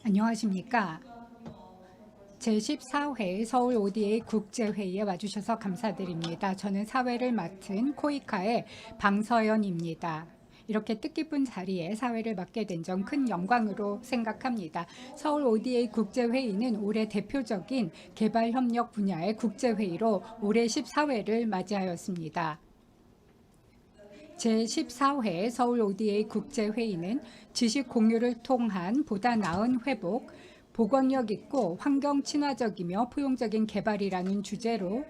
안녕하십니까. 제14회 서울 ODA 국제회의에 와주셔서 감사드립니다. 저는 사회를 맡은 코이카의 방서연입니다. 이렇게 뜻깊은 자리에 사회를 맡게 된 점 큰 영광으로 생각합니다. 서울 ODA 국제회의는 올해 대표적인 개발협력 분야의 국제회의로 올해 14회를 맞이하였습니다. 제14회 서울 ODA 국제회의는 지식 공유를 통한 보다 나은 회복, 보건력 있고 환경 친화적이며 포용적인 개발이라는 주제로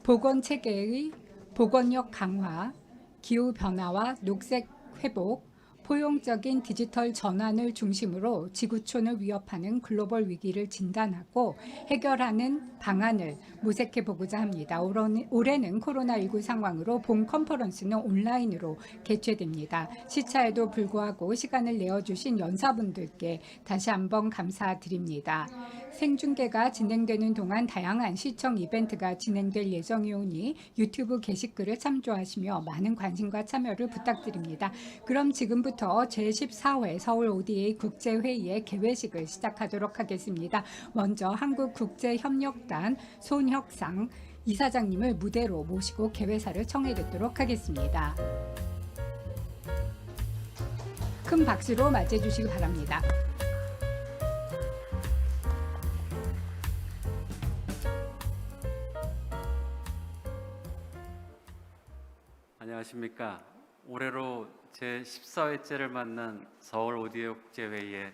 보건 체계의 보건력 강화, 기후 변화와 녹색 회복, 포용적인 디지털 전환을 중심으로 지구촌을 위협하는 글로벌 위기를 진단하고 해결하는 방안을 모색해 보고자 합니다. 올해는 코로나19 상황으로 본 컨퍼런스는 온라인으로 개최됩니다. 시차에도 불구하고 시간을 내어주신 연사분들께 다시 한번 감사드립니다. 생중계가 진행되는 동안 다양한 시청 이벤트가 진행될 예정이오니 유튜브 게시글을 참조하시며 많은 관심과 참여를 부탁드립니다. 그럼 지금부터 제14회 서울 ODA 국제회의의 개회식을 시작하도록 하겠습니다. 먼저 한국국제협력단 손혁상 이사장님을 무대로 모시고 개회사를 청해 듣도록 하겠습니다. 큰 박수로 맞이해 주시기 바랍니다. 안녕하십니까. 올해로 제14회째를 맞는 서울 오디오 국제회의에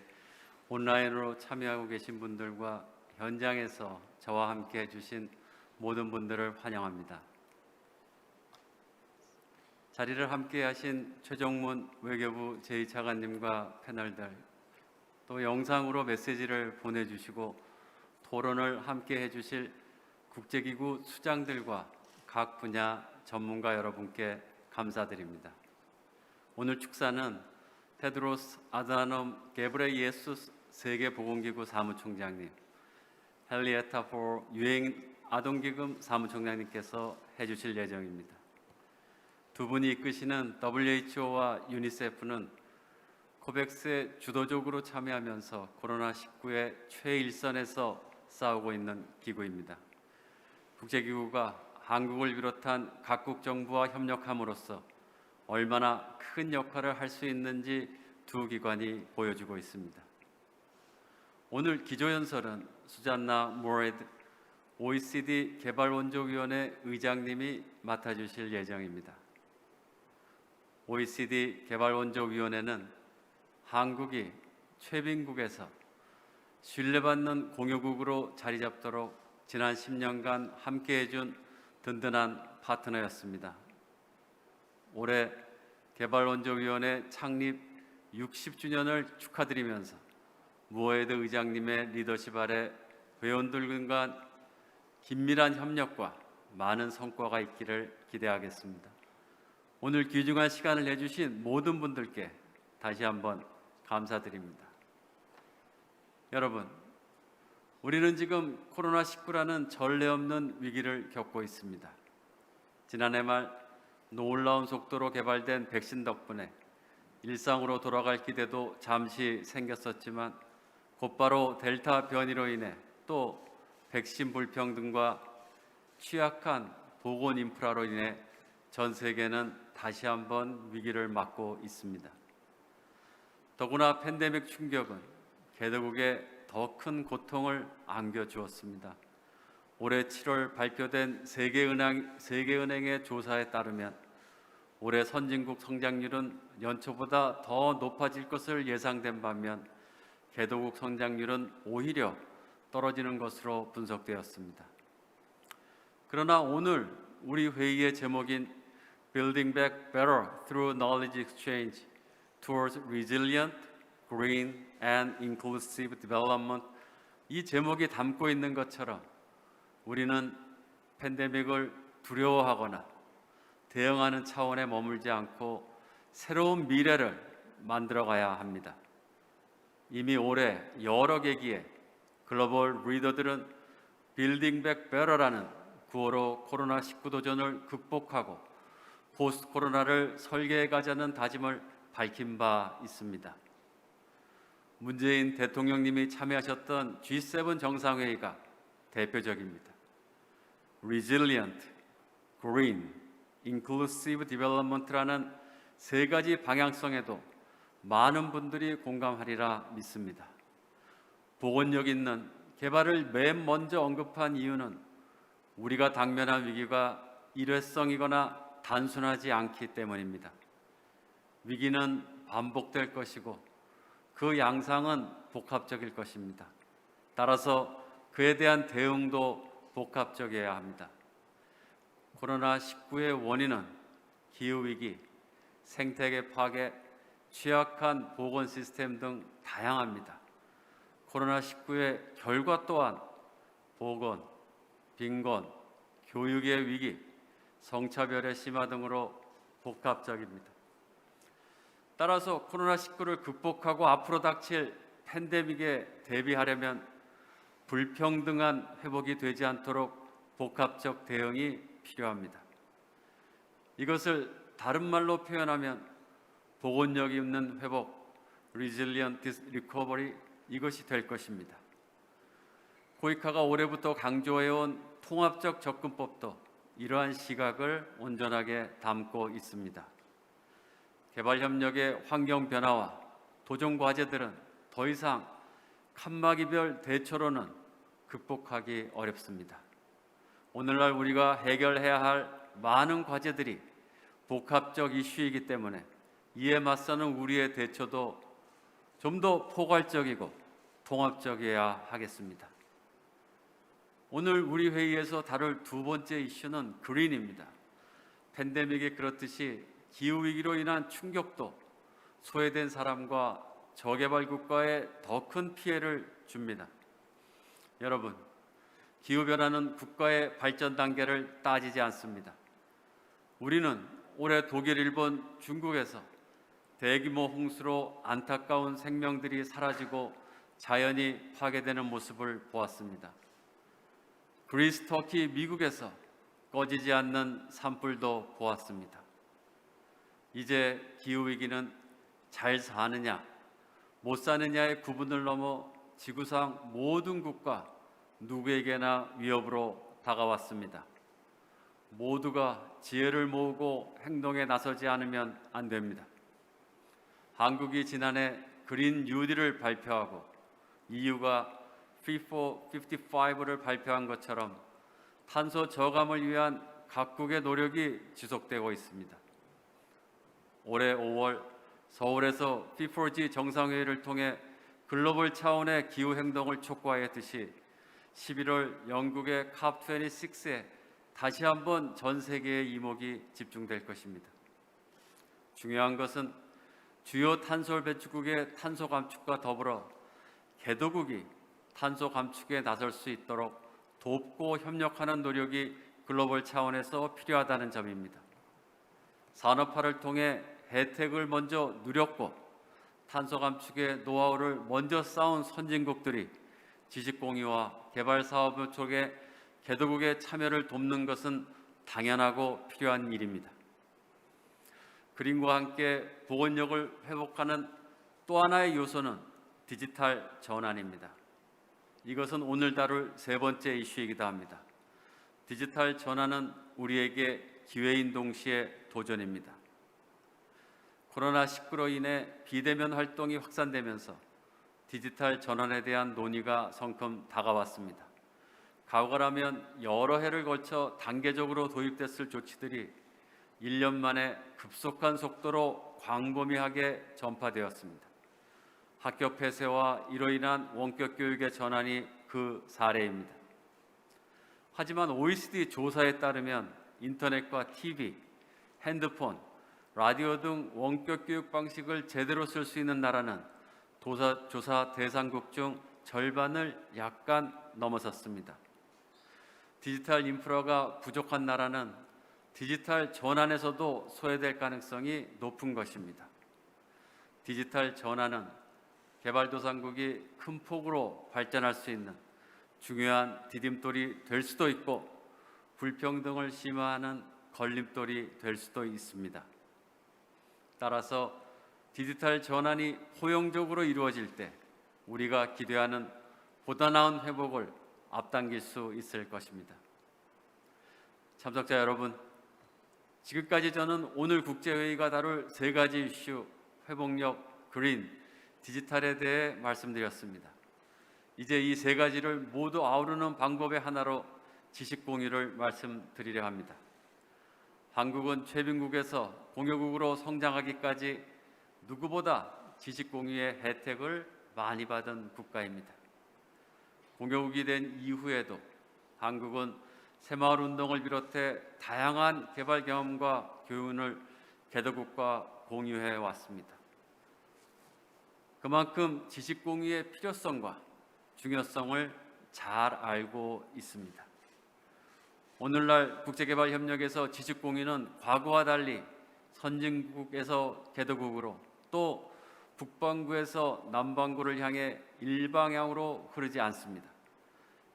온라인으로 참여하고 계신 분들과 현장에서 저와 함께 해주신 모든 분들을 환영합니다. 자리를 함께 하신 최정문 외교부 제2차관님과 패널들, 또 영상으로 메시지를 보내주시고 토론을 함께 해주실 국제기구 수장들과 각 분야 전문가 여러분께 감사드립니다. 오늘 축사는 테드로스 아드하놈 게브레예수스 세계보건기구 사무총장님, 헨리에타 포 유엔 아동기금 사무총장님께서 해주실 예정입니다. 두 분이 이끄시는 WHO와 유니세프는 코백스에 주도적으로 참여하면서 코로나19의 최일선에서 싸우고 있는 기구입니다. 국제기구가 한국을 비롯한 각국 정부와 협력함으로써 얼마나 큰 역할을 할 수 있는지 두 기관이 보여주고 있습니다. 오늘 기조연설은 수잔나 모레드 OECD 개발원조위원회 의장님이 맡아주실 예정입니다. OECD 개발원조위원회는 한국이 최빈국에서 신뢰받는 공유국으로 자리 잡도록 지난 10년간 함께해준 든든한 파트너였습니다. 올해 개발원조위원회 창립 60주년을 축하드리면서 모에드 의장님의 리더십 아래 회원들 간 긴밀한 협력과 많은 성과가 있기를 기대하겠습니다. 오늘 귀중한 시간을 내주신 모든 분들께 다시 한번 감사드립니다. 여러분, 우리는 지금 코로나19라는 전례 없는 위기를 겪고 있습니다. 지난해 말 놀라운 속도로 개발된 백신 덕분에 일상으로 돌아갈 기대도 잠시 생겼었지만 곧바로 델타 변이로 인해 또 백신 불평등과 취약한 보건 인프라로 인해 전 세계는 다시 한번 위기를 맞고 있습니다. 더구나 팬데믹 충격은 개도국에 더 큰 고통을 안겨주었습니다. 올해 7월 발표된 세계은행의 조사에 따르면 올해 선진국 성장률은 연초보다 더 높아질 것을 예상된 반면 개도국 성장률은 오히려 떨어지는 것으로 분석되었습니다. 그러나 오늘 우리 회의의 제목인 Building Back Better Through Knowledge Exchange Towards Resilient, Green and Inclusive Development, 이 제목이 담고 있는 것처럼 우리는 팬데믹을 두려워하거나 대응하는 차원에 머물지 않고 새로운 미래를 만들어가야 합니다. 이미 올해 여러 계기에 글로벌 리더들은 빌딩 백 베터라는 구호로 코로나19 도전을 극복하고 포스트 코로나를 설계해 가자는 다짐을 밝힌 바 있습니다. 문재인 대통령님이 참여하셨던 G7 정상회의가 대표적입니다. Resilient, Green, Inclusive Development라는 세 가지 방향성에도 많은 분들이 공감하리라 믿습니다. 보건력 있는 개발을 맨 먼저 언급한 이유는 우리가 당면한 위기가 일회성이거나 단순하지 않기 때문입니다. 위기는 반복될 것이고 그 양상은 복합적일 것입니다. 따라서 그에 대한 대응도 복합적이어야 합니다. 코로나19의 원인은 기후위기, 생태계 파괴, 취약한 보건 시스템 등 다양합니다. 코로나19의 결과 또한 보건, 빈곤, 교육의 위기, 성차별의 심화 등으로 복합적입니다. 따라서 코로나19를 극복하고 앞으로 닥칠 팬데믹에 대비하려면 불평등한 회복이 되지 않도록 복합적 대응이 필요합니다. 이것을 다른 말로 표현하면 보건력이 있는 회복, Resilient Recovery, 이것이 될 것입니다. 코이카가 올해부터 강조해온 통합적 접근법도 이러한 시각을 온전하게 담고 있습니다. 개발협력의 환경 변화와 도전 과제들은 더 이상 칸막이별 대처로는 극복하기 어렵습니다. 오늘날 우리가 해결해야 할 많은 과제들이 복합적 이슈이기 때문에 이에 맞서는 우리의 대처도 좀 더 포괄적이고 통합적이어야 하겠습니다. 오늘 우리 회의에서 다룰 두 번째 이슈는 그린입니다. 팬데믹이 그렇듯이 기후위기로 인한 충격도 소외된 사람과 저개발 국가에 더 큰 피해를 줍니다. 여러분, 기후변화는 국가의 발전 단계를 따지지 않습니다. 우리는 올해 독일, 일본, 중국에서 대규모 홍수로 안타까운 생명들이 사라지고 자연이 파괴되는 모습을 보았습니다. 그리스, 터키, 미국에서 꺼지지 않는 산불도 보았습니다. 이제 기후위기는 잘 사느냐, 못 사느냐의 구분을 넘어 지구상 모든 국가 누구에게나 위협으로 다가왔습니다. 모두가 지혜를 모으고 행동에 나서지 않으면 안 됩니다. 한국이 지난해 그린 뉴딜을 발표하고 EU가 Fit for 55를 발표한 것처럼 탄소 저감을 위한 각국의 노력이 지속되고 있습니다. 올해 5월 서울에서 P4G 정상회의를 통해 글로벌 차원의 기후 행동을 촉구하였듯이 11월 영국의 COP26에 다시 한번 전 세계의 이목이 집중될 것입니다. 중요한 것은 주요 탄소 배출국의 탄소 감축과 더불어 개도국이 탄소 감축에 나설 수 있도록 돕고 협력하는 노력이 글로벌 차원에서 필요하다는 점입니다. 산업화를 통해 혜택을 먼저 누렸고 탄소 감축의 노하우를 먼저 쌓은 선진국들이 지식 공유와 개발 사업 쪽에 개도국의 참여를 돕는 것은 당연하고 필요한 일입니다. 그림과 함께 보건력을 회복하는 또 하나의 요소는 디지털 전환입니다. 이것은 오늘 다룰 세 번째 이슈이기도 합니다. 디지털 전환은 우리에게 기회인 동시에 도전입니다. 코로나19로 인해 비대면 활동이 확산되면서 디지털 전환에 대한 논의가 성큼 다가왔습니다. 과거라면 여러 해를 걸쳐 단계적으로 도입됐을 조치들이 1년 만에 급속한 속도로 광범위하게 전파되었습니다. 학교 폐쇄와 이로 인한 원격 교육의 전환이 그 사례입니다. 하지만 OECD 조사에 따르면 인터넷과 TV, 핸드폰, 라디오 등 원격 교육 방식을 제대로 쓸 수 있는 나라는 조사 대상국 중 절반을 약간 넘어섰습니다. 디지털 인프라가 부족한 나라는 디지털 전환에서도 소외될 가능성이 높은 것입니다. 디지털 전환은 개발도상국이 큰 폭으로 발전할 수 있는 중요한 디딤돌이 될 수도 있고 불평등을 심화하는 걸림돌이 될 수도 있습니다. 따라서 디지털 전환이 포용적으로 이루어질 때 우리가 기대하는 보다 나은 회복을 앞당길 수 있을 것입니다. 참석자 여러분, 지금까지 저는 오늘 국제회의가 다룰 세 가지 이슈, 회복력, 그린, 디지털에 대해 말씀드렸습니다. 이제 이 세 가지를 모두 아우르는 방법의 하나로 지식 공유를 말씀드리려 합니다. 한국은 최빈국에서 공유국으로 성장하기까지 누구보다 지식 공유의 혜택을 많이 받은 국가입니다. 공유국이 된 이후에도 한국은 새마을 운동을 비롯해 다양한 개발 경험과 교훈을 개도국과 공유해 왔습니다. 그만큼 지식 공유의 필요성과 중요성을 잘 알고 있습니다. 오늘날 국제개발협력에서 지식 공유는 과거와 달리 선진국에서 개도국으로 또 북반구에서 남반구를 향해 일방향으로 흐르지 않습니다.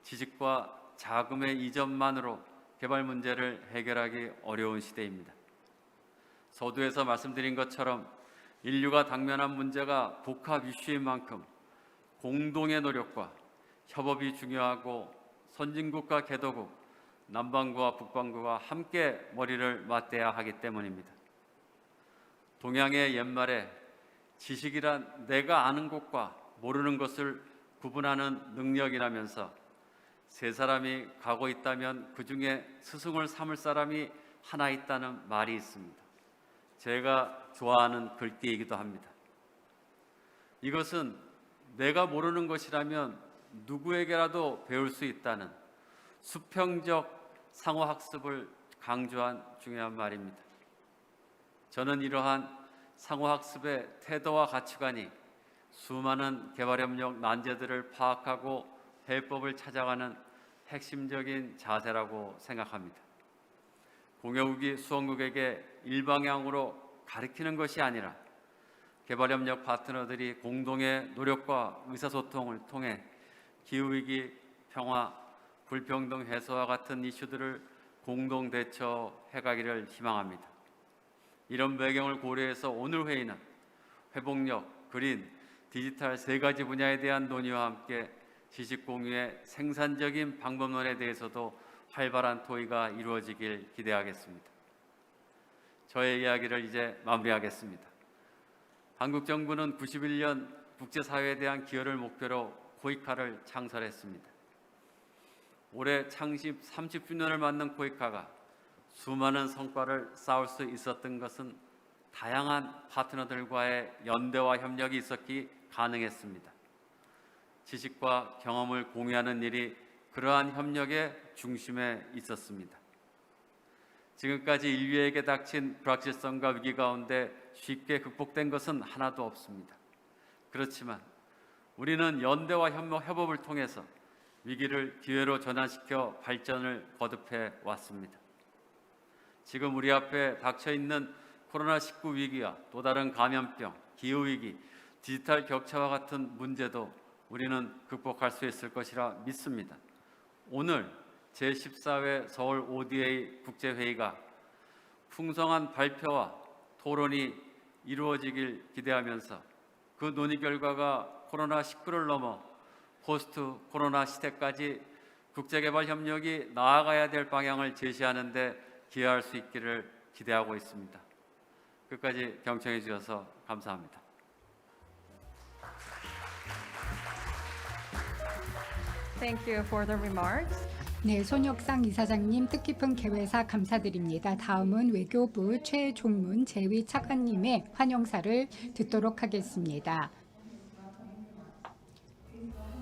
지식과 자금의 이전만으로 개발 문제를 해결하기 어려운 시대입니다. 서두에서 말씀드린 것처럼 인류가 당면한 문제가 복합 이슈인 만큼 공동의 노력과 협업이 중요하고 선진국과 개도국, 남반구와 북반구가 함께 머리를 맞대야 하기 때문입니다. 동양의 옛말에 지식이란 내가 아는 것과 모르는 것을 구분하는 능력이라면서 세 사람이 가고 있다면 그 중에 스승을 삼을 사람이 하나 있다는 말이 있습니다. 제가 좋아하는 글귀이기도 합니다. 이것은 내가 모르는 것이라면 누구에게라도 배울 수 있다는 수평적 상호학습을 강조한 중요한 말입니다. 저는 이러한 상호학습의 태도와 가치관이 수많은 개발협력 난제들을 파악하고 해법을 찾아가는 핵심적인 자세라고 생각합니다. 공유국이 수원국에게 일방향으로 가리키는 것이 아니라 개발협력 파트너들이 공동의 노력과 의사소통을 통해 기후위기, 평화, 불평등 해소와 같은 이슈들을 공동 대처해가기를 희망합니다. 이런 배경을 고려해서 오늘 회의는 회복력, 그린, 디지털 세 가지 분야에 대한 논의와 함께 지식 공유의 생산적인 방법론에 대해서도 활발한 토의가 이루어지길 기대하겠습니다. 저의 이야기를 이제 마무리하겠습니다. 한국 정부는 91년 국제사회에 대한 기여를 목표로 코이카를 창설했습니다. 올해 창립 30주년을 맞는 코이카가 수많은 성과를 쌓을 수 있었던 것은 다양한 파트너들과의 연대와 협력이 있었기 가능했습니다. 지식과 경험을 공유하는 일이 그러한 협력의 중심에 있었습니다. 지금까지 인류에게 닥친 불확실성과 위기 가운데 쉽게 극복된 것은 하나도 없습니다. 그렇지만 우리는 연대와 협업을 통해서 위기를 기회로 전환시켜 발전을 거듭해 왔습니다. 지금 우리 앞에 닥쳐 있는 코로나19 위기와 또 다른 감염병, 기후위기, 디지털 격차와 같은 문제도 우리는 극복할 수 있을 것이라 믿습니다. 오늘 제14회 서울 ODA 국제회의가 풍성한 발표와 토론이 이루어지길 기대하면서 그 논의 결과가 코로나19를 넘어 포스트 코로나 시대까지 국제개발 협력이 나아가야 될 방향을 제시하는 데 기여할 수 있기를 기대하고 있습니다. 끝까지 경청해 주셔서 감사합니다. Thank you for the remarks. 네, 손혁상 이사장님 뜻깊은 개회사 감사드립니다. 다음은 외교부 최종문 재위차관님의 환영사를 듣도록 하겠습니다.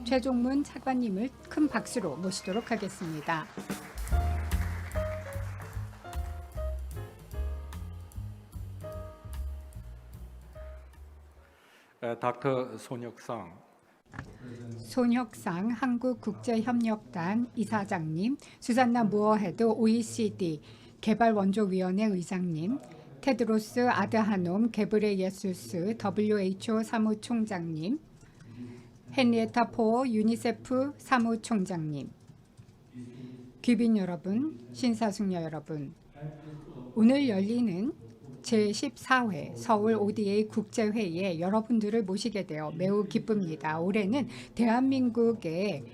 최종문 차관님을 큰 박수로 모시도록 하겠습니다. 닥터 손혁상 한국국제협력단 이사장님, 수잔나 무어헤드 OECD 개발원조위원회 의장님, 테드로스 아드하놈 게브레예수스 WHO 사무총장님, 헨리에타 포어 유니세프 사무총장님, 귀빈 여러분, 신사숙녀 여러분, 오늘 열리는 제14회 서울 ODA 국제회의에 여러분들을 모시게 되어 매우 기쁩니다. 올해는 대한민국의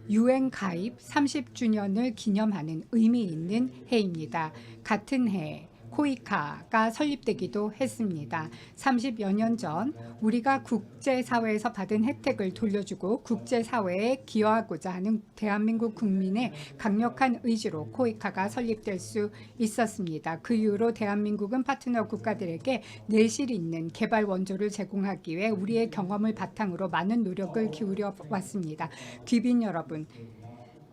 UN 가입 30주년을 기념하는 의미 있는 해입니다. 같은 해 코이카가 설립되기도 했습니다. 30여 년 전 우리가 국제사회에서 받은 혜택을 돌려주고 국제사회에 기여하고자 하는 대한민국 국민의 강력한 의지로 코이카가 설립될 수 있었습니다. 그 이후로 대한민국은 파트너 국가들에게 내실 있는 개발 원조를 제공하기 위해 우리의 경험을 바탕으로 많은 노력을 기울여 왔습니다. 귀빈 여러분,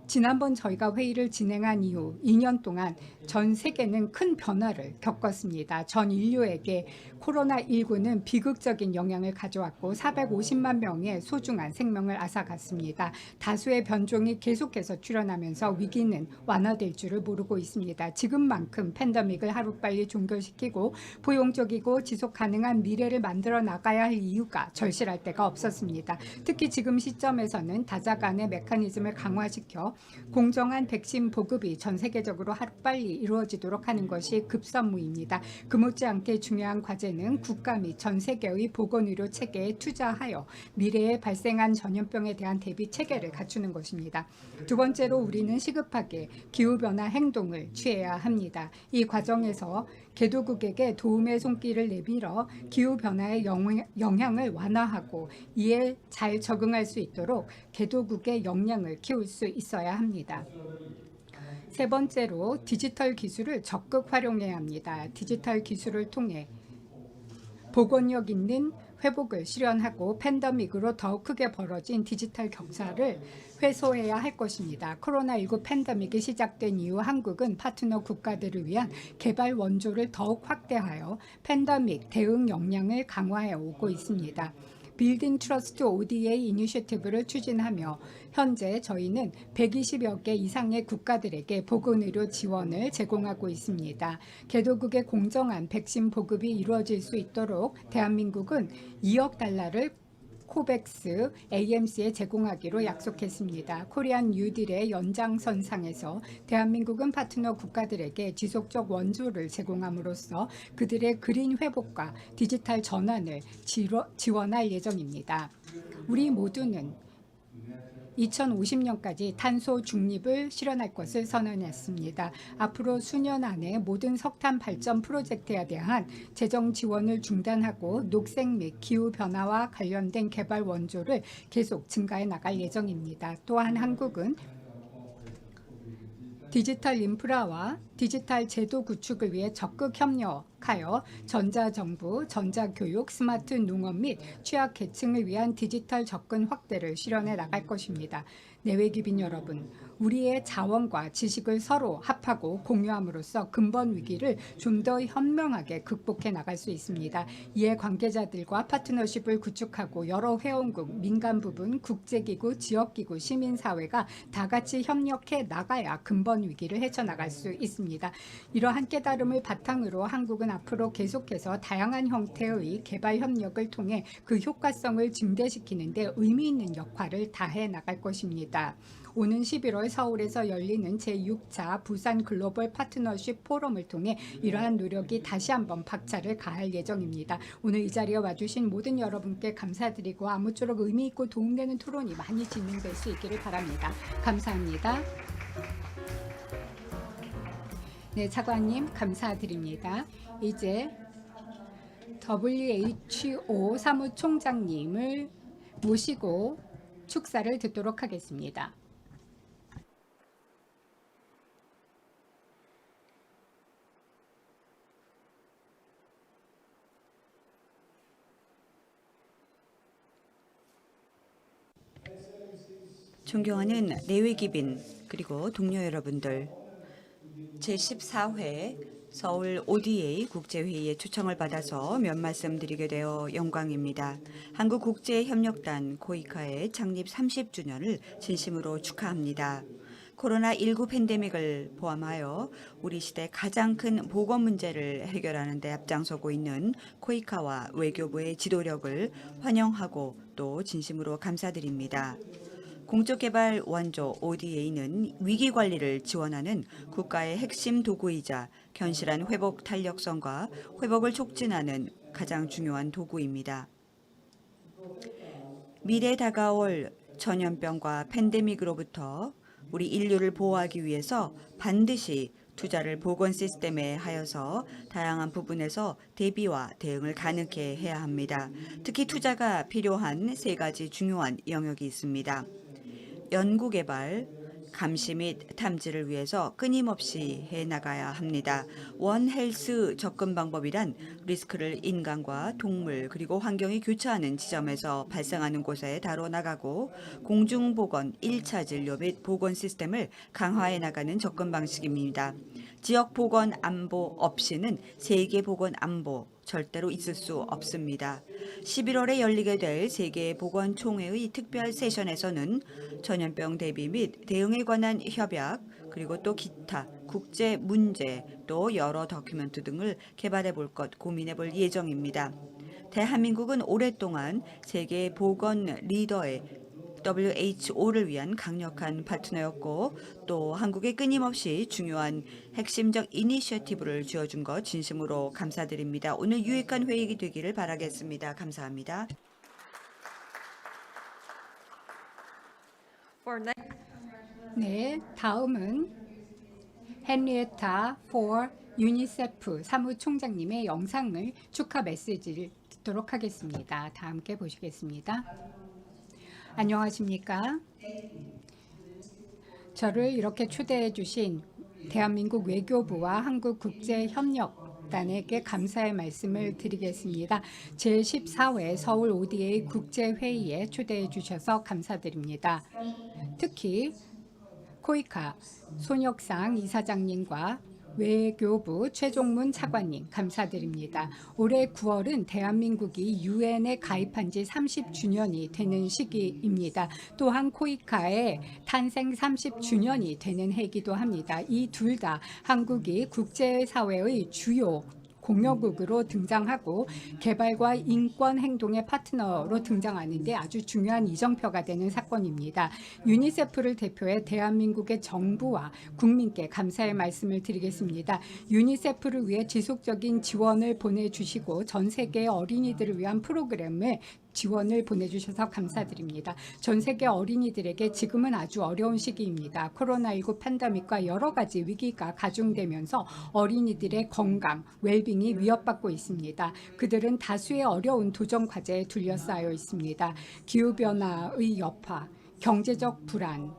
지난번 저희가 회의를 진행한 이후 2년 동안 전 세계는 큰 변화를 겪었습니다. 전 인류에게 코로나19는 비극적인 영향을 가져왔고 450만 명의 소중한 생명을 앗아갔습니다. 다수의 변종이 계속해서 출현하면서 위기는 완화될 줄을 모르고 있습니다. 지금만큼 팬데믹을 하루빨리 종결시키고 포용적이고 지속 가능한 미래를 만들어 나가야 할 이유가 절실할 때가 없었습니다. 특히 지금 시점에서는 다자 간의 메커니즘을 강화시켜 공정한 백신 보급이 전 세계적으로 하루빨리 이루어지도록 하는 것이 급선무입니다. 그 못지않게 중요한 과제는 국가 및 전 세계의 보건의료 체계에 투자하여 미래에 발생한 전염병에 대한 대비 체계를 갖추는 것입니다. 두 번째로 우리는 시급하게 기후변화 행동을 취해야 합니다. 이 과정에서 개도국에게 도움의 손길을 내밀어 기후변화의 영향을 완화하고 이에 잘 적응할 수 있도록 개도국의 역량을 키울 수 있어야 합니다. 세 번째로 디지털 기술을 적극 활용해야 합니다. 디지털 기술을 통해 복원력 있는 회복을 실현하고 팬데믹으로 더욱 크게 벌어진 디지털 격차를 해소해야 할 것입니다. 코로나19 팬데믹이 시작된 이후 한국은 파트너 국가들을 위한 개발 원조를 더욱 확대하여 팬데믹 대응 역량을 강화해 오고 있습니다. 빌딩 트러스트 ODA 이니셔티브를 추진하며 현재 저희는 120여 개 이상의 국가들에게 보건의료 지원을 제공하고 있습니다. 개도국의 공정한 백신 보급이 이루어질 수 있도록 대한민국은 2억 달러를 코백스 AMC에 제공하기로 약속했습니다. 코리안 뉴딜의 연장선상에서 대한민국은 파트너 국가들에게 지속적 원조를 제공함으로써 그들의 그린 회복과 디지털 전환을 지원할 예정입니다. 우리 모두는 2050년까지 탄소 중립을 실현할 것을 선언했습니다. 앞으로 수년 안에 모든 석탄 발전 프로젝트에 대한 재정 지원을 중단하고 녹색 및 기후 변화와 관련된 개발 원조를 계속 증가해 나갈 예정입니다. 또한 한국은 디지털 인프라와 디지털 제도 구축을 위해 적극 협력하여 전자정부, 전자교육, 스마트 농업 및 취약계층을 위한 디지털 접근 확대를 실현해 나갈 것입니다. 내외기빈 여러분, 우리의 자원과 지식을 서로 합하고 공유함으로써 근본 위기를 좀 더 현명하게 극복해 나갈 수 있습니다. 이에 관계자들과 파트너십을 구축하고 여러 회원국, 민간 부분, 국제기구, 지역기구, 시민사회가 다 같이 협력해 나가야 근본 위기를 헤쳐나갈 수 있습니다. 이러한 깨달음을 바탕으로 한국은 앞으로 계속해서 다양한 형태의 개발 협력을 통해 그 효과성을 증대시키는 데 의미 있는 역할을 다해 나갈 것입니다. 오는 11월 서울에서 열리는 제6차 부산 글로벌 파트너십 포럼을 통해 이러한 노력이 다시 한번 박차를 가할 예정입니다. 오늘 이 자리에 와주신 모든 여러분께 감사드리고 아무쪼록 의미 있고 도움되는 토론이 많이 진행될 수 있기를 바랍니다. 감사합니다. 네, 차관님 감사드립니다. 이제 WHO 사무총장님을 모시고 축사를 듣도록 하겠습니다. 존경하는 내외기빈 그리고 동료 여러분들, 제14회 서울 ODA 국제회의에 초청을 받아서 몇 말씀 드리게 되어 영광입니다. 한국국제협력단 코이카의 창립 30주년을 진심으로 축하합니다. 코로나19 팬데믹을 포함하여 우리 시대 가장 큰 보건 문제를 해결하는 데 앞장서고 있는 코이카와 외교부의 지도력을 환영하고 또 진심으로 감사드립니다. 공적개발 원조 ODA는 위기관리를 지원하는 국가의 핵심 도구이자 견실한 회복 탄력성과 회복을 촉진하는 가장 중요한 도구입니다. 미래 다가올 전염병과 팬데믹으로부터 우리 인류를 보호하기 위해서 반드시 투자를 보건 시스템에 하여서 다양한 부분에서 대비와 대응을 가능케 해야 합니다. 특히 투자가 필요한 세 가지 중요한 영역이 있습니다. 연구개발, 감시 및 탐지를 위해서 끊임없이 해나가야 합니다. 원 헬스 접근 방법이란 리스크를 인간과 동물 그리고 환경이 교차하는 지점에서 발생하는 곳에 다뤄나가고 공중보건 1차 진료 및 보건 시스템을 강화해 나가는 접근 방식입니다. 지역 보건 안보 없이는 세계 보건 안보 절대로 있을 수 없습니다. 11월에 열리게 될 세계보건총회의 특별 세션에서는 전염병 대비 및 대응에 관한 협약 그리고 또 기타 국제 문제 또 여러 다큐멘트 등을 개발해 볼 것 고민해 볼 예정입니다. 대한민국은 오랫동안 세계 보건 리더의 WHO를 위한 강력한 파트너였고 또 한국에 끊임없이 중요한 핵심적 이니셔티브를 쥐어준 것 진심으로 감사드립니다. 오늘 유익한 회의가 되기를 바라겠습니다. 감사합니다. For next, 네, 다음은 헨리에타 포 유니세프 사무총장님의 영상을 축하 메시지를 듣도록 하겠습니다. 다 함께 보시겠습니다. 안녕하십니까? 저를 이렇게 초대해 주신 대한민국 외교부와 한국국제협력단에게 감사의 말씀을 드리겠습니다. 제14회 서울 ODA 국제회의에 초대해 주셔서 감사드립니다. 특히 코이카 손혁상 이사장님과 외교부 최종문 차관님 감사드립니다. 올해 9월은 대한민국이 유엔에 가입한 지 30주년이 되는 시기입니다. 또한 코이카의 탄생 30주년이 되는 해이기도 합니다. 이 둘 다 한국이 국제사회의 주요 공여국으로 등장하고 개발과 인권 행동의 파트너로 등장하는 데 아주 중요한 이정표가 되는 사건입니다. 유니세프를 대표해 대한민국의 정부와 국민께 감사의 말씀을 드리겠습니다. 유니세프를 위해 지속적인 지원을 보내주시고 전 세계의 어린이들을 위한 프로그램을 지원을 보내주셔서 감사드립니다. 전 세계 어린이들에게 지금은 아주 어려운 시기입니다. 코로나19 팬데믹과 여러 가지 위기가 가중되면서 어린이들의 건강, 웰빙이 위협받고 있습니다. 그들은 다수의 어려운 도전 과제에 둘러싸여 있습니다. 기후변화의 여파, 경제적 불안,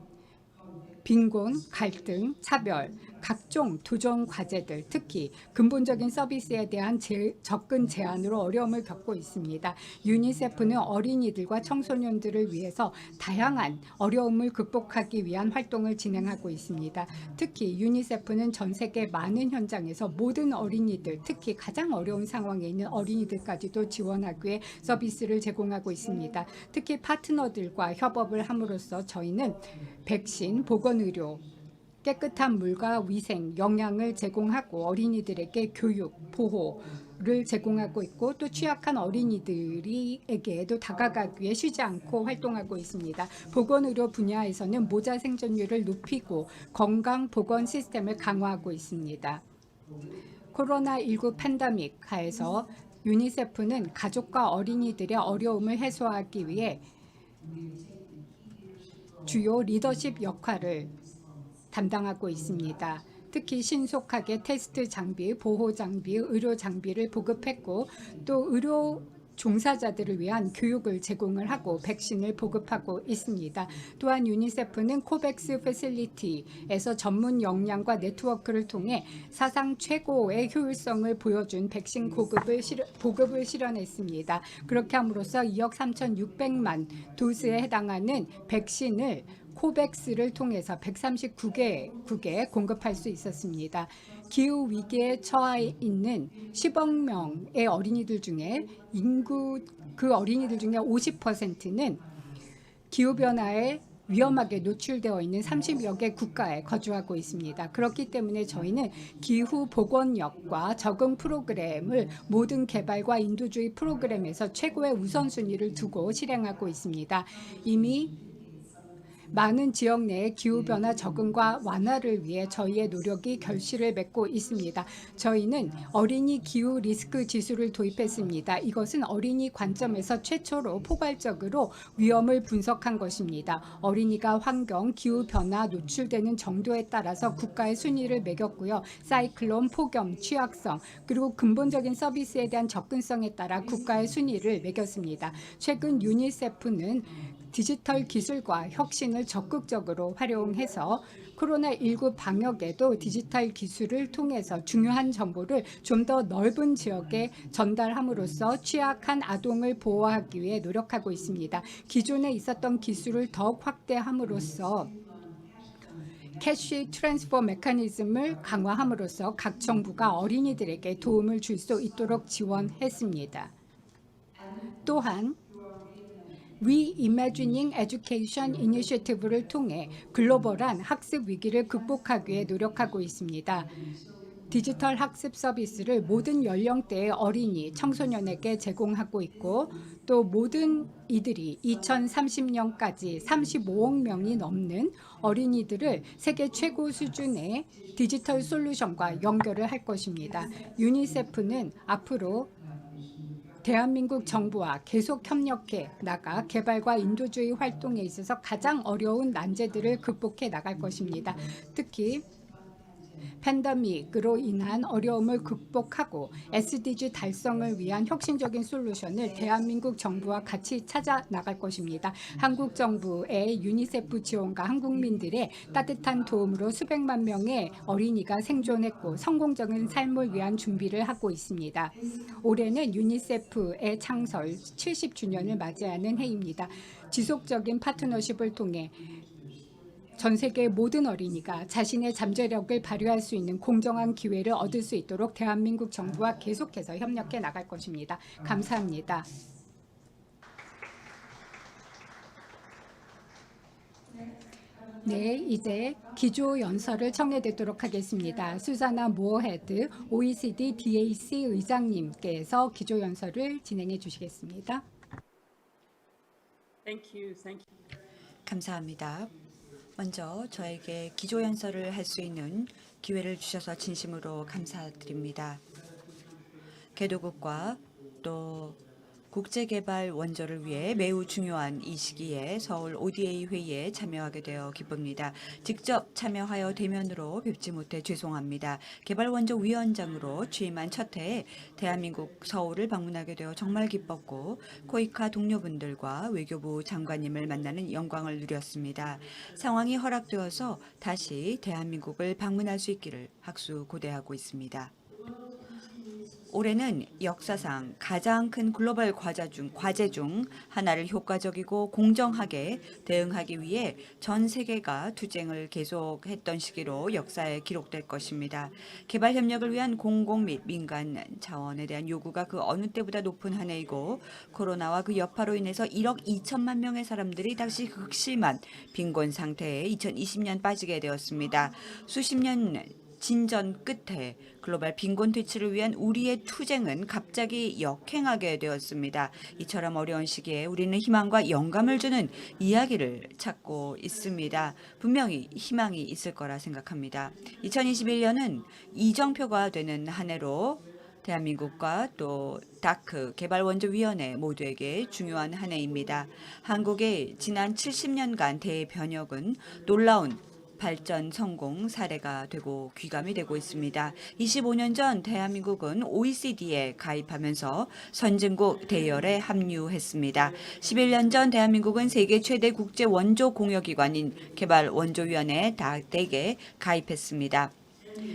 빈곤, 갈등, 차별, 각종 도전 과제들, 특히 근본적인 서비스에 대한 접근 제한으로 어려움을 겪고 있습니다. 유니세프는 어린이들과 청소년들을 위해서 다양한 어려움을 극복하기 위한 활동을 진행하고 있습니다. 특히 유니세프는 전 세계 많은 현장에서 모든 어린이들, 특히 가장 어려운 상황에 있는 어린이들까지도 지원하기 위해 서비스를 제공하고 있습니다. 특히 파트너들과 협업을 함으로써 저희는 백신, 보건의료, 깨끗한 물과 위생, 영양을 제공하고 어린이들에게 교육, 보호를 제공하고 있고 또 취약한 어린이들에게도 다가가기 위해 쉬지 않고 활동하고 있습니다. 보건의료 분야에서는 모자 생존율을 높이고 건강 보건 시스템을 강화하고 있습니다. 코로나19 팬데믹 하에서 유니세프는 가족과 어린이들의 어려움을 해소하기 위해 주요 리더십 역할을 담당하고 있습니다. 특히 신속하게 테스트 장비, 보호 장비, 의료 장비를 보급했고 또 의료 종사자들을 위한 교육을 제공을 하고 백신을 보급하고 있습니다. 또한 유니세프는 코백스 패실리티에서 전문 역량과 네트워크를 통해 사상 최고의 효율성을 보여준 백신 보급을 실현했습니다. 그렇게 함으로써 2억 3,600만 도스에 해당하는 백신을 코백스를 통해서 139개국에 공급할 수 있었습니다. 기후 위기에 처해 있는 10억 명의 어린이들 중에 그 어린이들 중에 50%는 기후 변화에 위험하게 노출되어 있는 30여 개 국가에 거주하고 있습니다. 그렇기 때문에 저희는 기후 복원력과 적응 프로그램을 모든 개발과 인도주의 프로그램에서 최고의 우선순위를 두고 실행하고 있습니다. 이미 많은 지역 내의 기후변화 적응과 완화를 위해 저희의 노력이 결실을 맺고 있습니다. 저희는 어린이 기후 리스크 지수를 도입했습니다. 이것은 어린이 관점에서 최초로 포괄적으로 위험을 분석한 것입니다. 어린이가 환경, 기후변화 노출되는 정도에 따라서 국가의 순위를 매겼고요. 사이클론, 폭염, 취약성, 그리고 근본적인 서비스에 대한 접근성에 따라 국가의 순위를 매겼습니다. 최근 유니세프는 디지털 기술과 혁신을 적극적으로 활용해서 코로나19 방역에도 디지털 기술을 통해서 중요한 정보를 좀 더 넓은 지역에 전달함으로써 취약한 아동을 보호하기 위해 노력하고 있습니다. 기존에 있었던 기술을 더욱 확대함으로써 캐시 트랜스퍼 메커니즘을 강화함으로써 각 정부가 어린이들에게 도움을 줄 수 있도록 지원했습니다. 또한 Reimagining Education 이니셔티브를 통해 글로벌한 학습 위기를 극복하기 위해 노력하고 있습니다. 디지털 학습 서비스를 모든 연령대의 어린이, 청소년에게 제공하고 있고 또 모든 이들이 2030년까지 35억 명이 넘는 어린이들을 세계 최고 수준의 디지털 솔루션과 연결을 할 것입니다. 유니세프는 앞으로 대한민국 정부와 계속 협력해 나가 개발과 인도주의 활동에 있어서 가장 어려운 난제들을 극복해 나갈 것입니다. 특히 팬데믹으로 인한 어려움을 극복하고 SDG 달성을 위한 혁신적인 솔루션을 대한민국 정부와 같이 찾아 나갈 것입니다. 한국 정부의 유니세프 지원과 한국민들의 따뜻한 도움으로 수백만 명의 어린이가 생존했고 성공적인 삶을 위한 준비를 하고 있습니다. 올해는 유니세프의 창설 70주년을 맞이하는 해입니다. 지속적인 파트너십을 통해 전 세계의 모든 어린이가 자신의 잠재력을 발휘할 수 있는 공정한 기회를 얻을 수 있도록 대한민국 정부와 계속해서 협력해 나갈 것입니다. 감사합니다. 네, 이제 기조 연설을 청해듣도록 하겠습니다. 수자나 무어헤드 OECD DAC 의장님께서 기조 연설을 진행해 주시겠습니다. 감사합니다. 먼저 저에게 기조 연설을 할 수 있는 기회를 주셔서 진심으로 감사드립니다. 개도국과 또 국제개발 원조를 위해 매우 중요한 이 시기에 서울 ODA 회의에 참여하게 되어 기쁩니다. 직접 참여하여 대면으로 뵙지 못해 죄송합니다. 개발원조 위원장으로 취임한 첫 해에 대한민국 서울을 방문하게 되어 정말 기뻤고 코이카 동료분들과 외교부 장관님을 만나는 영광을 누렸습니다. 상황이 허락되어서 다시 대한민국을 방문할 수 있기를 학수고대하고 있습니다. 올해는 역사상 가장 큰 글로벌 과제 중 하나를 효과적이고 공정하게 대응하기 위해 전 세계가 투쟁을 계속했던 시기로 역사에 기록될 것입니다. 개발 협력을 위한 공공 및 민간 자원에 대한 요구가 그 어느 때보다 높은 한 해이고 코로나와 그 여파로 인해서 1억 2천만 명의 사람들이 다시 극심한 빈곤 상태에 2020년 빠지게 되었습니다. 수십 년 진전 끝에 글로벌 빈곤 퇴치를 위한 우리의 투쟁은 갑자기 역행하게 되었습니다. 이처럼 어려운 시기에 우리는 희망과 영감을 주는 이야기를 찾고 있습니다. 분명히 희망이 있을 거라 생각합니다. 2021년은 이정표가 되는 한 해로 대한민국과 또 다크 개발원조위원회 모두에게 중요한 한 해입니다. 한국의 지난 70년간 대변혁은 놀라운 발전 성공 사례가 되고 귀감이 되고 있습니다. 25년 전 대한민국은 OECD에 가입하면서 선진국 대열에 합류했습니다. 11년 전 대한민국은 세계 최대 국제 원조 공여기관인 개발원조위원회 DAC에 가입했습니다.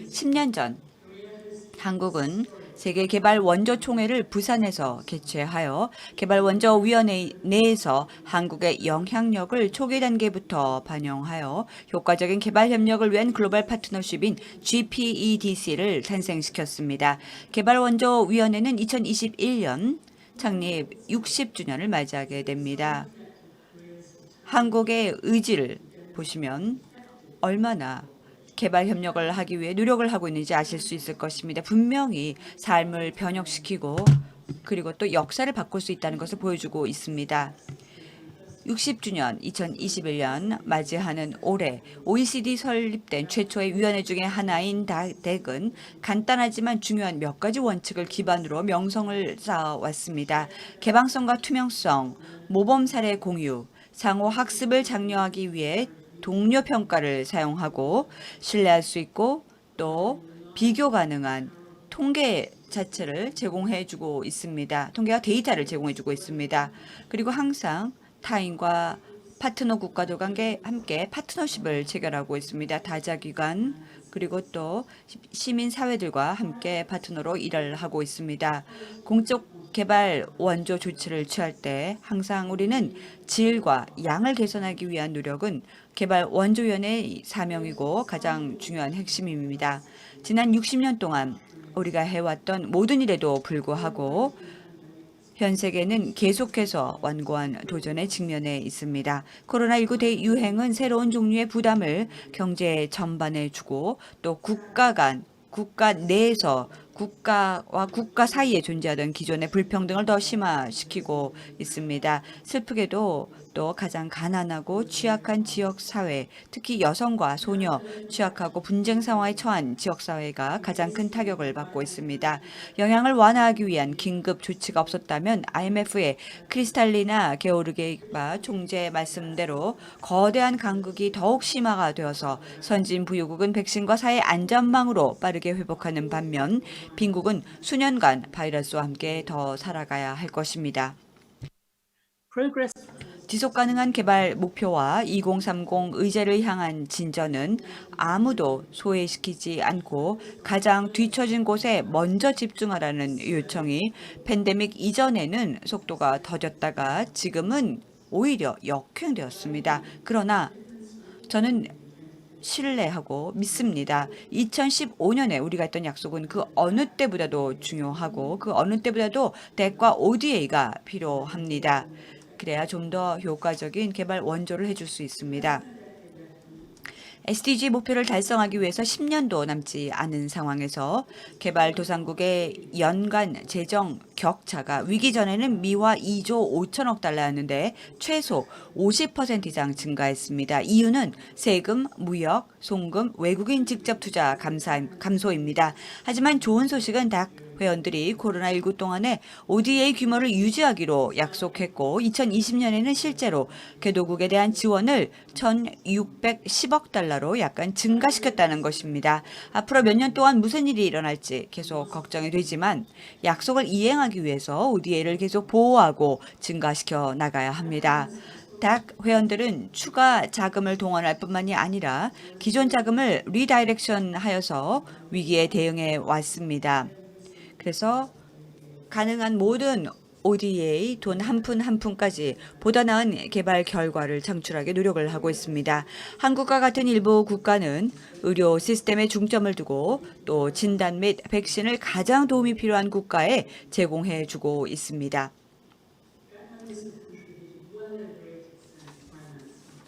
10년 전 한국은 세계개발원조총회를 부산에서 개최하여 개발원조위원회 내에서 한국의 영향력을 초기 단계부터 반영하여 효과적인 개발협력을 위한 글로벌 파트너십인 GPEDC를 탄생시켰습니다. 개발원조위원회는 2021년 창립 60주년을 맞이하게 됩니다. 한국의 의지를 보시면 얼마나 개발 협력을 하기 위해 노력을 하고 있는지 아실 수 있을 것입니다. 분명히 삶을 변혁시키고 그리고 또 역사를 바꿀 수 있다는 것을 보여주고 있습니다. 60주년 2021년 맞이하는 올해 OECD 설립된 최초의 위원회 중에 하나인 덱은 간단하지만 중요한 몇 가지 원칙을 기반으로 명성을 쌓아왔습니다. 개방성과 투명성, 모범 사례 공유, 상호 학습을 장려하기 위해 동료 평가를 사용하고 신뢰할 수 있고 또 비교 가능한 통계 자체를 제공해주고 있습니다. 통계와 데이터를 제공해주고 있습니다. 그리고 항상 타인과 파트너 국가들과 함께 파트너십을 체결하고 있습니다. 다자기관 그리고 또 시민사회들과 함께 파트너로 일을 하고 있습니다. 공적 개발 원조 조치를 취할 때 항상 우리는 질과 양을 개선하기 위한 노력은 개발 원조위원회의 사명이고 가장 중요한 핵심입니다. 지난 60년 동안 우리가 해왔던 모든 일에도 불구하고 현 세계는 계속해서 완고한 도전에 직면해 있습니다. 코로나19 대유행은 새로운 종류의 부담을 경제 전반에 주고 또 국가 내에서 국가와 국가 사이에 존재하던 기존의 불평등을 더 심화시키고 있습니다. 슬프게도 또 가장 가난하고 취약한 지역사회, 특히 여성과 소녀, 취약하고 분쟁 상황에 처한 지역사회가 가장 큰 타격을 받고 있습니다. 영향을 완화하기 위한 긴급 조치가 없었다면 IMF의 크리스탈리나 게오르기에바 총재 말씀대로 거대한 간극이 더욱 심화가 되어서 선진부유국은 백신과 사회 안전망으로 빠르게 회복하는 반면 빈국은 수년간 바이러스와 함께 더 살아가야 할 것입니다. 지속 가능한 개발 목표와 2030 의제를 향한 진전은 아무도 소외시키지 않고 가장 뒤처진 곳에 먼저 집중하라는 요청이 팬데믹 이전에는 속도가 더뎠다가 지금은 오히려 역행되었습니다. 그러나 저는 신뢰하고 믿습니다. 2015년에 우리가 했던 약속은 그 어느 때보다도 중요하고 그 어느 때보다도 덱과 ODA가 필요합니다. 그래야 좀 더 효과적인 개발 원조를 해줄 수 있습니다. SDG 목표를 달성하기 위해서 10년도 남지 않은 상황에서 개발도상국의 연간 재정 격차가 위기 전에는 미화 2조 5천억 달러였는데 최소 50% 이상 증가했습니다. 이유는 세금, 무역, 송금, 외국인 직접 투자 감소입니다. 하지만 좋은 소식은 닥 회원들이 코로나19 동안에 ODA 규모를 유지하기로 약속했고 2020년에는 실제로 개도국에 대한 지원을 1,610억 달러로 약간 증가시켰다는 것입니다. 앞으로 몇 년 동안 무슨 일이 일어날지 계속 걱정이 되지만 약속을 이행하기 위해서 ODA를 계속 보호하고 증가시켜 나가야 합니다. 닥 회원들은 추가 자금을 동원할 뿐만이 아니라 기존 자금을 리다이렉션 하여서 위기에 대응해 왔습니다. 그래서 가능한 모든 ODA 돈 한 푼 한 푼까지 보다 나은 개발 결과를 창출하게 노력을 하고 있습니다. 한국과 같은 일부 국가는 의료 시스템에 중점을 두고 또 진단 및 백신을 가장 도움이 필요한 국가에 제공해 주고 있습니다.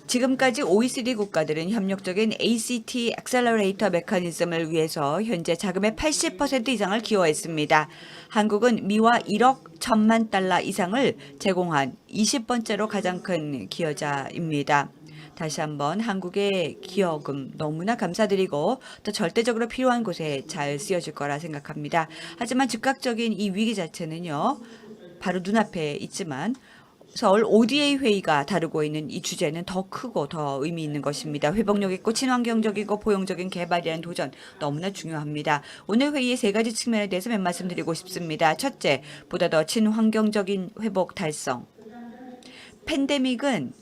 지금까지 OECD 국가들은 협력적인 ACT 액셀러레이터 메커니즘을 위해서 현재 자금의 80% 이상을 기여했습니다. 한국은 미화 1억 1천만 달러 이상을 제공한 20번째로 가장 큰 기여자입니다. 다시 한번 한국의 기여금 너무나 감사드리고 또 절대적으로 필요한 곳에 잘 쓰여질 거라 생각합니다. 하지만 즉각적인 이 위기 자체는요, 바로 눈앞에 있지만 서울 ODA 회의가 다루고 있는 이 주제는 더 크고 더 의미 있는 것입니다. 회복력 있고 친환경적이고 포용적인 개발이라는 도전 너무나 중요합니다. 오늘 회의의 세 가지 측면에 대해서 몇 말씀 드리고 싶습니다. 첫째, 보다 더 친환경적인 회복 달성. 팬데믹은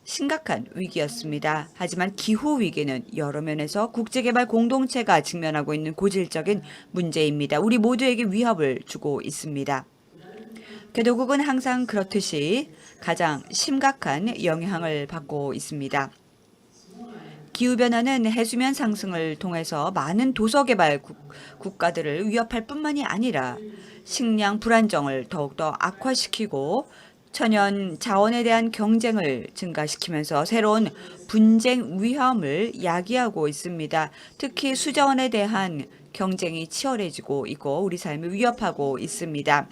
심각한 위기였습니다. 하지만 기후 위기는 여러 면에서 국제개발 공동체가 직면하고 있는 고질적인 문제입니다. 우리 모두에게 위협을 주고 있습니다. 개도국은 항상 그렇듯이 가장 심각한 영향을 받고 있습니다. 기후변화는 해수면 상승을 통해서 많은 도서개발 국가들을 위협할 뿐만이 아니라 식량 불안정을 더욱더 악화시키고 천연 자원에 대한 경쟁을 증가시키면서 새로운 분쟁 위험을 야기하고 있습니다. 특히 수자원에 대한 경쟁이 치열해지고 있고 우리 삶을 위협하고 있습니다.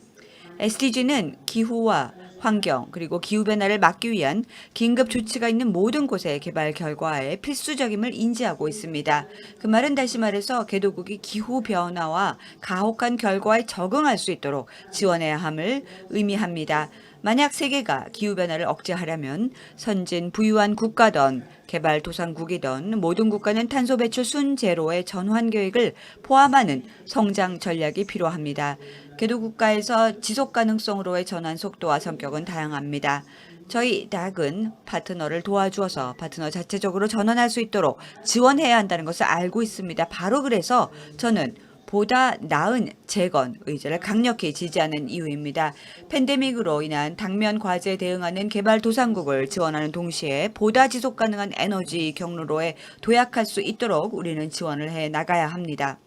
SDG는 기후와 환경 그리고 기후변화를 막기 위한 긴급 조치가 있는 모든 곳의 개발 결과에 필수적임을 인지하고 있습니다. 그 말은 다시 말해서 개도국이 기후변화와 가혹한 결과에 적응할 수 있도록 지원해야 함을 의미합니다. 만약 세계가 기후변화를 억제하려면 선진 부유한 국가든 개발도상국이든 모든 국가는 탄소 배출 순제로의 전환 계획을 포함하는 성장 전략이 필요합니다. 개도국가에서 지속 가능성으로의 전환 속도와 성격은 다양합니다. 저희 닥은 파트너를 도와주어서 파트너 자체적으로 전환할 수 있도록 지원해야 한다는 것을 알고 있습니다. 바로 그래서 저는 보다 나은 재건 의제를 강력히 지지하는 이유입니다. 팬데믹으로 인한 당면 과제에 대응하는 개발도상국을 지원하는 동시에 보다 지속 가능한 에너지 경로로에 도약할 수 있도록 우리는 지원을 해 나가야 합니다.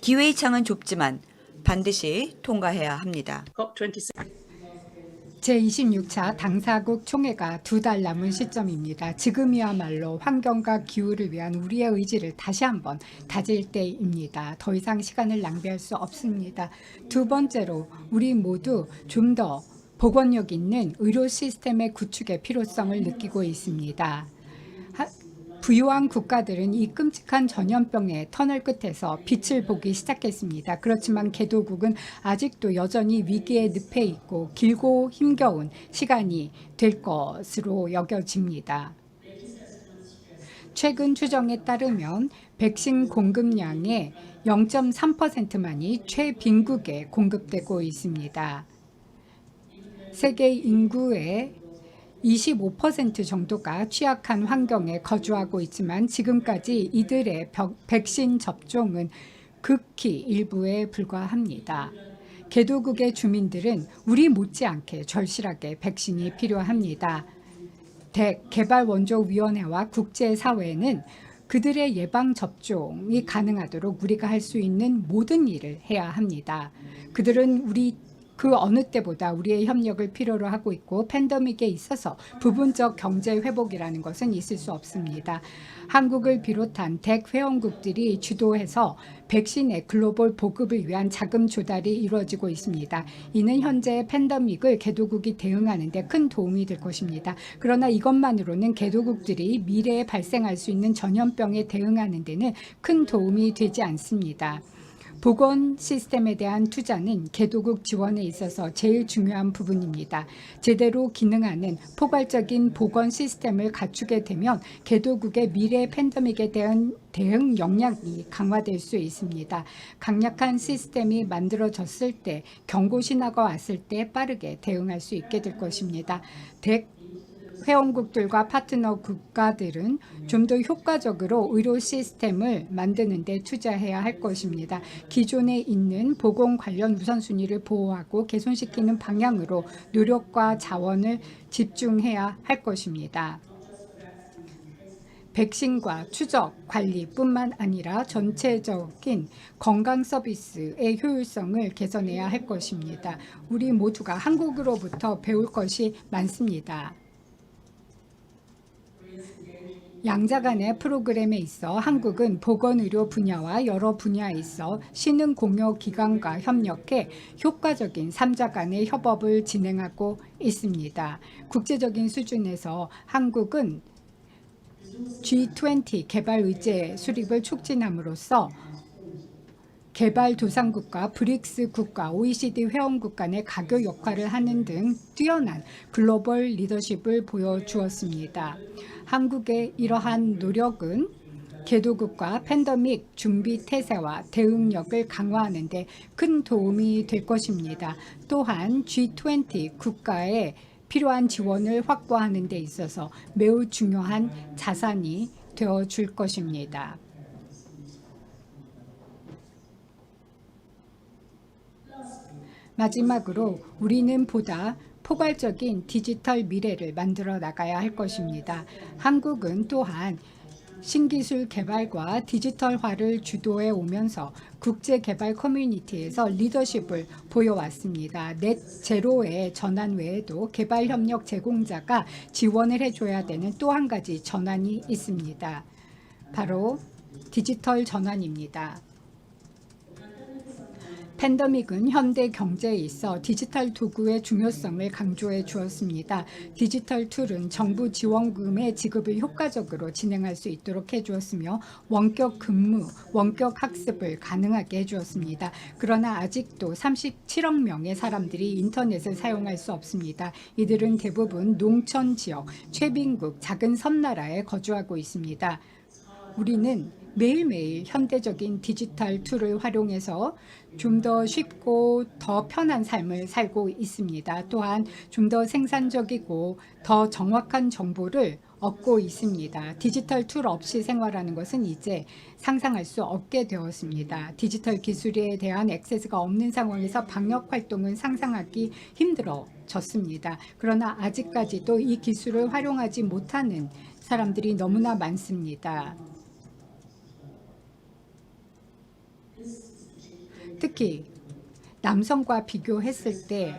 기회의 창은 좁지만 반드시 통과해야 합니다. 제26차 당사국 총회가 2달 남은 시점입니다. 지금이야말로 환경과 기후를 위한 우리의 의지를 다시 한번 다질 때입니다. 더 이상 시간을 낭비할 수 없습니다. 두 번째로 우리 모두 좀 더 복원력 있는 의료 시스템의 구축의 필요성을 느끼고 있습니다. 부유한 국가들은 이 끔찍한 전염병의 터널 끝에서 빛을 보기 시작했습니다. 그렇지만 개도국은 아직도 여전히 위기의 늪에 있고 길고 힘겨운 시간이 될 것으로 여겨집니다. 최근 추정에 따르면 백신 공급량의 0.3%만이 최빈국에 공급되고 있습니다. 세계 인구의 25% 정도가 취약한 환경에 거주하고 있지만 지금까지 이들의 백신 접종은 극히 일부에 불과합니다. 개도국의 주민들은 우리 못지않게 절실하게 백신이 필요합니다. 개발원조위원회와 국제사회는 그들의 예방접종이 가능하도록 우리가 할 수 있는 모든 일을 해야 합니다. 그들은 그 어느 때보다 우리의 협력을 필요로 하고 있고 팬데믹에 있어서 부분적 경제 회복이라는 것은 있을 수 없습니다. 한국을 비롯한 덱 회원국들이 주도해서 백신의 글로벌 보급을 위한 자금 조달이 이루어지고 있습니다. 이는 현재 팬데믹을 개도국이 대응하는 데 큰 도움이 될 것입니다. 그러나 이것만으로는 개도국들이 미래에 발생할 수 있는 전염병에 대응하는 데는 큰 도움이 되지 않습니다. 보건 시스템에 대한 투자는 개도국 지원에 있어서 제일 중요한 부분입니다. 제대로 기능하는 포괄적인 보건 시스템을 갖추게 되면 개도국의 미래 팬데믹에 대한 대응 역량이 강화될 수 있습니다. 강력한 시스템이 만들어졌을 때, 경고 신호가 왔을 때 빠르게 대응할 수 있게 될 것입니다. 회원국들과 파트너 국가들은 좀 더 효과적으로 의료 시스템을 만드는 데 투자해야 할 것입니다. 기존에 있는 보건 관련 우선순위를 보호하고 개선시키는 방향으로 노력과 자원을 집중해야 할 것입니다. 백신과 추적, 관리뿐만 아니라 전체적인 건강 서비스의 효율성을 개선해야 할 것입니다. 우리 모두가 한국으로부터 배울 것이 많습니다. 양자 간의 프로그램에 있어 한국은 보건의료 분야와 여러 분야에 있어 신흥공여기관과 협력해 효과적인 3자 간의 협업을 진행하고 있습니다. 국제적인 수준에서 한국은 G20 개발 의제 수립을 촉진함으로써 개발도상국과 브릭스 국가, OECD 회원국 간의 가교 역할을 하는 등 뛰어난 글로벌 리더십을 보여주었습니다. 한국의 이러한 노력은 개도국과 팬데믹 준비 태세와 대응력을 강화하는 데 큰 도움이 될 것입니다. 또한 G20 국가에 필요한 지원을 확보하는 데 있어서 매우 중요한 자산이 되어줄 것입니다. 마지막으로 우리는 보다 포괄적인 디지털 미래를 만들어 나가야 할 것입니다. 한국은 또한 신기술 개발과 디지털화를 주도해 오면서 국제개발 커뮤니티에서 리더십을 보여왔습니다. 넷 제로의 전환 외에도 개발협력 제공자가 지원을 해줘야 되는 또 한 가지 전환이 있습니다. 바로 디지털 전환입니다. 팬데믹은 현대 경제에 있어 디지털 도구의 중요성을 강조해 주었습니다. 디지털 툴은 정부 지원금의 지급을 효과적으로 진행할 수 있도록 해주었으며 원격 근무, 원격 학습을 가능하게 해주었습니다. 그러나 아직도 37억 명의 사람들이 인터넷을 사용할 수 없습니다. 이들은 대부분 농촌 지역, 최빈국, 작은 섬나라에 거주하고 있습니다. 우리는 매일매일 현대적인 디지털 툴을 활용해서 좀 더 쉽고 더 편한 삶을 살고 있습니다. 또한 좀 더 생산적이고 더 정확한 정보를 얻고 있습니다. 디지털 툴 없이 생활하는 것은 이제 상상할 수 없게 되었습니다. 디지털 기술에 대한 액세스가 없는 상황에서 방역 활동은 상상하기 힘들어졌습니다. 그러나 아직까지도 이 기술을 활용하지 못하는 사람들이 너무나 많습니다. 특히 남성과 비교했을 때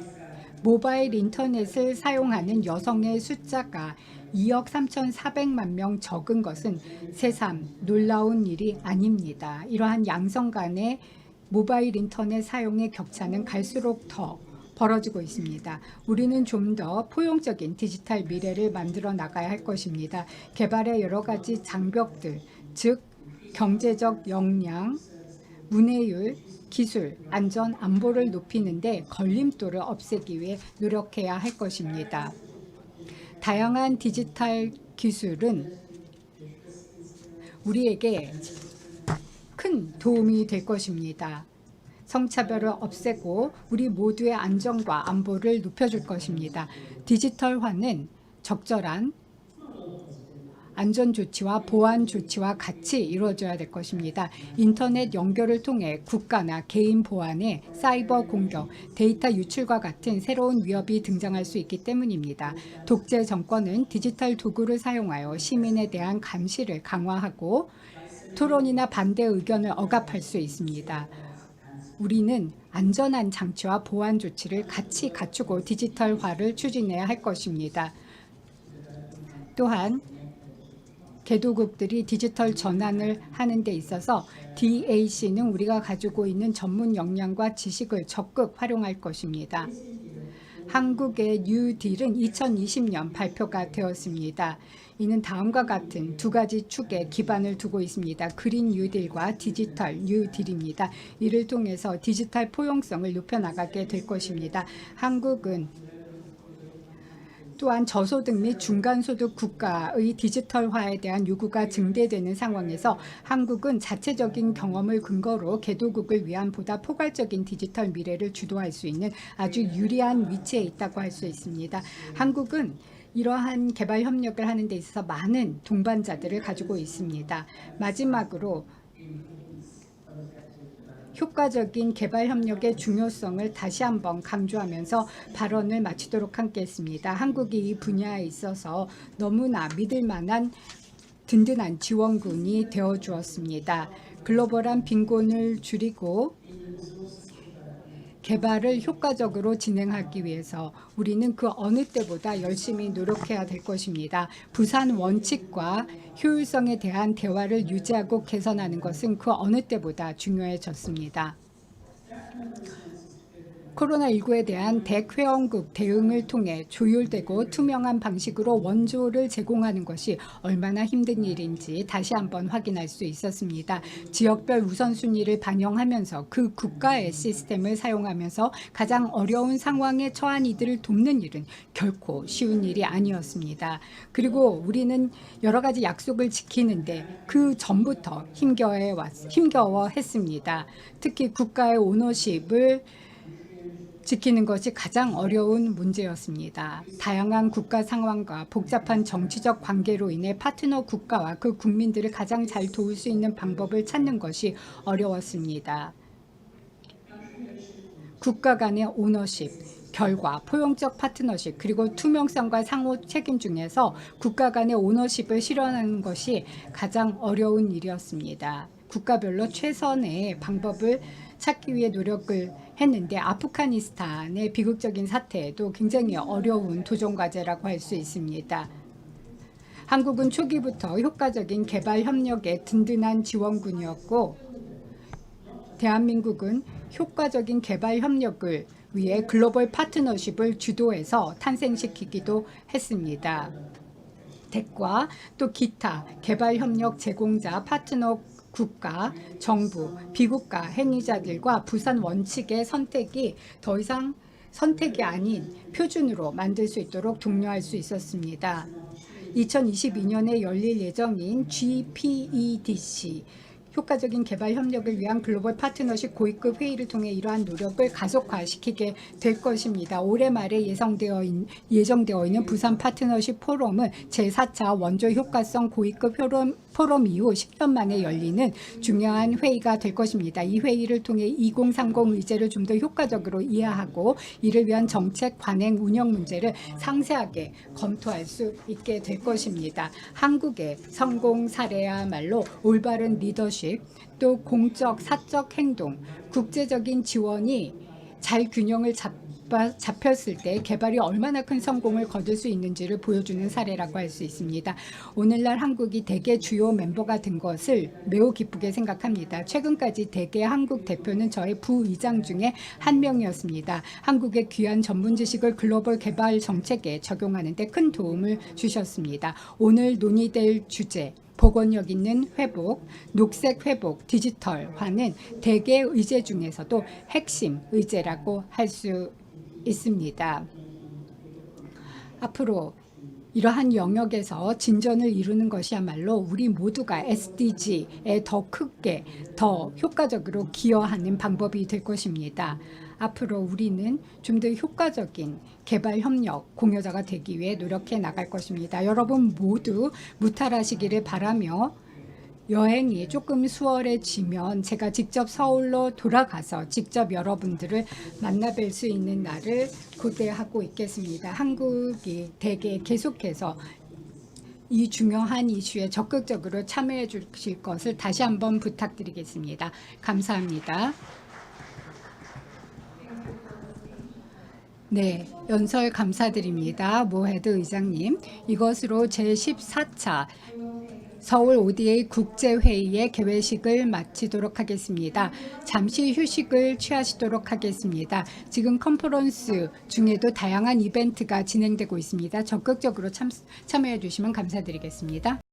모바일 인터넷을 사용하는 여성의 숫자가 2억 3,400만 명 적은 것은 새삼 놀라운 일이 아닙니다. 이러한 양성 간의 모바일 인터넷 사용의 격차는 갈수록 더 벌어지고 있습니다. 우리는 좀 더 포용적인 디지털 미래를 만들어 나가야 할 것입니다. 개발의 여러 가지 장벽들, 즉 경제적 역량, 문해율, 기술, 안전, 안보를 높이는 데 걸림돌을 없애기 위해 노력해야 할 것입니다. 다양한 디지털 기술은 우리에게 큰 도움이 될 것입니다. 성차별을 없애고 우리 모두의 안전과 안보를 높여줄 것입니다. 디지털화는 적절한 안전 조치와 보안 조치와 같이 이루어져야 될 것입니다. 인터넷 연결을 통해 국가나 개인 보안에 사이버 공격, 데이터 유출과 같은 새로운 위협이 등장할 수 있기 때문입니다. 독재 정권은 디지털 도구를 사용하여 시민에 대한 감시를 강화하고 토론이나 반대 의견을 억압할 수 있습니다. 우리는 안전한 장치와 보안 조치를 같이 갖추고 디지털화를 추진해야 할 것입니다. 또한 개도국들이 디지털 전환을 하는 데 있어서 DAC는 우리가 가지고 있는 전문 역량과 지식을 적극 활용할 것입니다. 한국의 뉴딜은 2020년 발표가 되었습니다. 이는 다음과 같은 두 가지 축에 기반을 두고 있습니다. 그린 뉴딜과 디지털 뉴딜입니다. 이를 통해서 디지털 포용성을 높여나가게 될 것입니다. 한국은 또한 저소득 및 중간소득 국가의 디지털화에 대한 요구가 증대되는 상황에서 한국은 자체적인 경험을 근거로 개도국을 위한 보다 포괄적인 디지털 미래를 주도할 수 있는 아주 유리한 위치에 있다고 할 수 있습니다. 한국은 이러한 개발 협력을 하는 데 있어서 많은 동반자들을 가지고 있습니다. 마지막으로 효과적인 개발 협력의 중요성을 다시 한번 강조하면서 발언을 마치도록 하겠습니다. 한국이 이 분야에 있어서 너무나 믿을 만한 든든한 지원군이 되어 주었습니다. 글로벌한 빈곤을 줄이고 개발을 효과적으로 진행하기 위해서 우리는 그 어느 때보다 열심히 노력해야 될 것입니다. 부산 원칙과 효율성에 대한 대화를 유지하고 개선하는 것은 그 어느 때보다 중요해졌습니다. 코로나19에 대한 대회원국 대응을 통해 조율되고 투명한 방식으로 원조를 제공하는 것이 얼마나 힘든 일인지 다시 한번 확인할 수 있었습니다. 지역별 우선순위를 반영하면서 그 국가의 시스템을 사용하면서 가장 어려운 상황에 처한 이들을 돕는 일은 결코 쉬운 일이 아니었습니다. 그리고 우리는 여러 가지 약속을 지키는데 그 전부터 힘겨워했습니다. 특히 국가의 오너십을 지키는 것이 가장 어려운 문제였습니다. 다양한 국가 상황과 복잡한 정치적 관계로 인해 파트너 국가와 그 국민들을 가장 잘 도울 수 있는 방법을 찾는 것이 어려웠습니다. 국가 간의 오너십, 결과, 포용적 파트너십, 그리고 투명성과 상호 책임 중에서 국가 간의 오너십을 실현하는 것이 가장 어려운 일이었습니다. 국가별로 최선의 방법을 찾기 위해 노력을 했는데 아프가니스탄의 비극적인 사태에도 굉장히 어려운 도전과제라고 할 수 있습니다. 한국은 초기부터 효과적인 개발 협력의 든든한 지원군이었고 대한민국은 효과적인 개발 협력을 위해 글로벌 파트너십을 주도해서 탄생시키기도 했습니다. 덱과 또 기타 개발 협력 제공자 파트너 국가, 정부, 비국가 행위자들과 부산 원칙의 선택이 더 이상 선택이 아닌 표준으로 만들 수 있도록 독려할 수 있었습니다. 2022년에 열릴 예정인 GPEDC 효과적인 개발 협력을 위한 글로벌 파트너십 고위급 회의를 통해 이러한 노력을 가속화시키게 될 것입니다. 올해 말에 예정되어 있는 부산 파트너십 포럼은 제4차 원조 효과성 고위급 포럼 이후 10년 만에 열리는 중요한 회의가 될 것입니다. 이 회의를 통해 2030 의제를 좀 더 효과적으로 이해하고 이를 위한 정책, 관행, 운영 문제를 상세하게 검토할 수 있게 될 것입니다. 한국의 성공 사례야말로 올바른 리더십, 또 공적, 사적 행동, 국제적인 지원이 잘 균형을 잡혔을 때 개발이 얼마나 큰 성공을 거둘 수 있는지를 보여주는 사례라고 할 수 있습니다. 오늘날 한국이 대개 주요 멤버가 된 것을 매우 기쁘게 생각합니다. 최근까지 대개 한국 대표는 저의 부의장 중에 한 명이었습니다. 한국의 귀한 전문 지식을 글로벌 개발 정책에 적용하는 데 큰 도움을 주셨습니다. 오늘 논의될 주제 복원력 있는 회복, 녹색 회복, 디지털화는 대개 의제 중에서도 핵심 의제라고 할 수 있습니다. 앞으로 이러한 영역에서 진전을 이루는 것이야말로 우리 모두가 SDG에 더 크게, 더 효과적으로 기여하는 방법이 될 것입니다. 앞으로 우리는 좀 더 효과적인 개발 협력 공여자가 되기 위해 노력해 나갈 것입니다. 여러분 모두 무탈하시기를 바라며 여행이 조금 수월해지면 제가 직접 서울로 돌아가서 직접 여러분들을 만나뵐 수 있는 날을 고대하고 있겠습니다. 한국이 대개 계속해서 이 중요한 이슈에 적극적으로 참여해 주실 것을 다시 한번 부탁드리겠습니다. 감사합니다. 네, 연설 감사드립니다. 모헤드 의장님. 이것으로 제14차 서울 ODA 국제회의의 개회식을 마치도록 하겠습니다. 잠시 휴식을 취하시도록 하겠습니다. 지금 컨퍼런스 중에도 다양한 이벤트가 진행되고 있습니다. 적극적으로 참여해 주시면 감사드리겠습니다.